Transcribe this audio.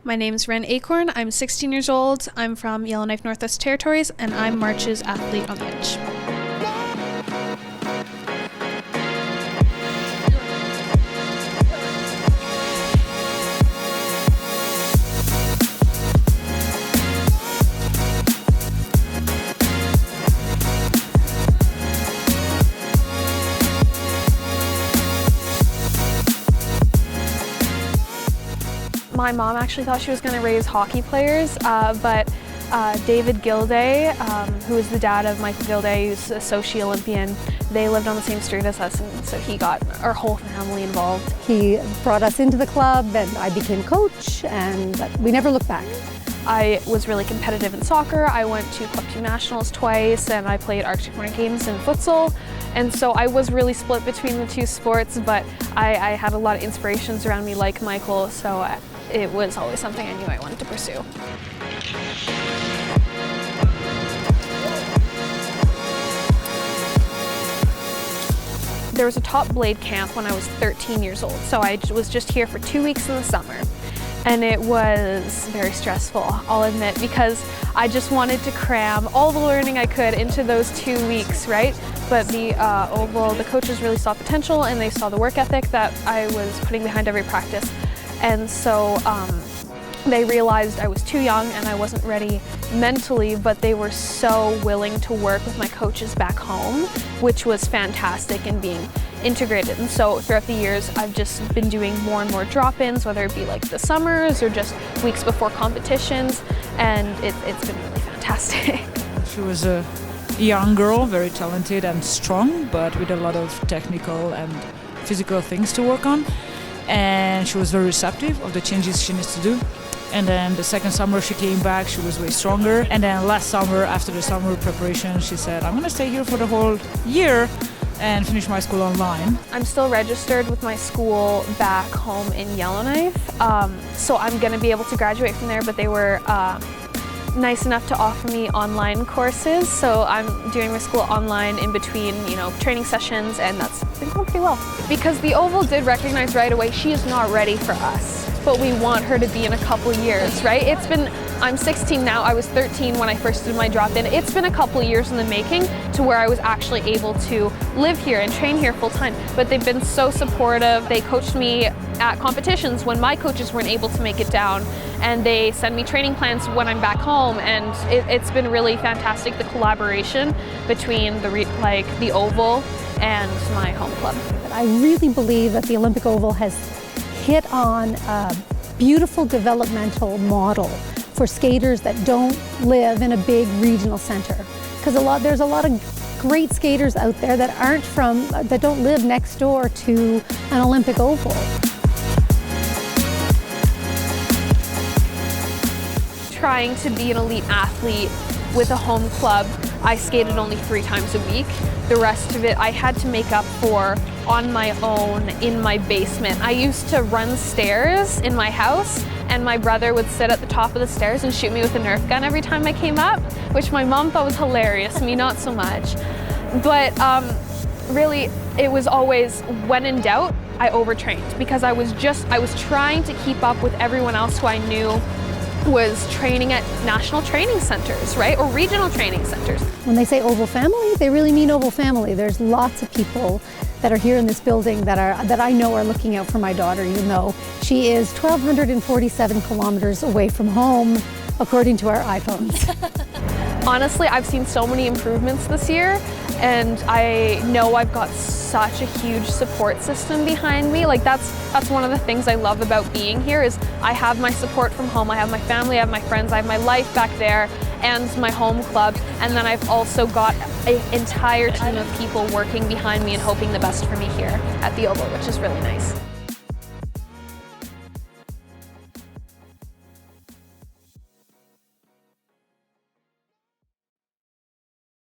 My name's Wren Acorn. I'm 16 years old. I'm from Yellowknife, Northwest Territories, and I'm March's athlete on the edge. My mom actually thought she was going to raise hockey players, but David Gilday, who is the dad of Michael Gilday, who's a Sochi Olympian, they lived on the same street as us, and so he got our whole family involved. He brought us into the club and I became coach, and we never looked back. I was really competitive in soccer. I went to Club 2 Nationals twice, and I played Arctic Winter Games in futsal. And so I was really split between the two sports, but I had a lot of inspirations around me like Michael, so it was always something I knew I wanted to pursue. There was a top blade camp when I was 13 years old, so I was just here for 2 weeks in the summer. And it was very stressful, I'll admit, because I just wanted to cram all the learning I could into those 2 weeks, right? But the coaches really saw potential, and they saw the work ethic that I was putting behind every practice. And so they realized I was too young and I wasn't ready mentally, but they were so willing to work with my coaches back home, which was fantastic in being integrated. And so throughout the years, I've just been doing more and more drop-ins, whether it be like the summers or just weeks before competitions, and it's been really fantastic. She was a young girl, very talented and strong, but with a lot of technical and physical things to work on. And she was very receptive of the changes she needs to do. And then the second summer she came back, she was way stronger. And then last summer, after the summer preparation, she said, I'm gonna stay here for the whole year and finish my school online. I'm still registered with my school back home in Yellowknife, so I'm gonna be able to graduate from there, but they were nice enough to offer me online courses, so I'm doing my school online in between, training sessions, and that's been going pretty well. Because the Oval did recognize right away she is not ready for us, but we want her to be in a couple years, right? I'm 16 now, I was 13 when I first did my drop-in. It's been a couple years in the making to where I was actually able to live here and train here full-time, but they've been so supportive. They coached me at competitions when my coaches weren't able to make it down, and they send me training plans when I'm back home, and it's been really fantastic, the collaboration between the Oval and my home club. I really believe that the Olympic Oval has hit on a beautiful developmental model for skaters that don't live in a big regional center. Because there's a lot of great skaters out there that don't live next door to an Olympic Oval. Trying to be an elite athlete with a home club, I skated only 3 times a week. The rest of it I had to make up for on my own in my basement. I used to run stairs in my house, and my brother would sit at the top of the stairs and shoot me with a Nerf gun every time I came up, which my mom thought was hilarious, me not so much. But really, it was always, when in doubt, I overtrained, because I was trying to keep up with everyone else who I knew was training at national training centers, right? Or regional training centers. When they say Oval Family, they really mean Oval Family. There's lots of people that are here in this building that I know are looking out for my daughter, even though she is 1,247 kilometers away from home, according to our iPhones. Honestly, I've seen so many improvements this year, and I know I've got such a huge support system behind me. Like that's one of the things I love about being here, is I have my support from home, I have my family, I have my friends, I have my life back there, and my home club, and then I've also got an entire team of people working behind me and hoping the best for me here at the Oval, which is really nice.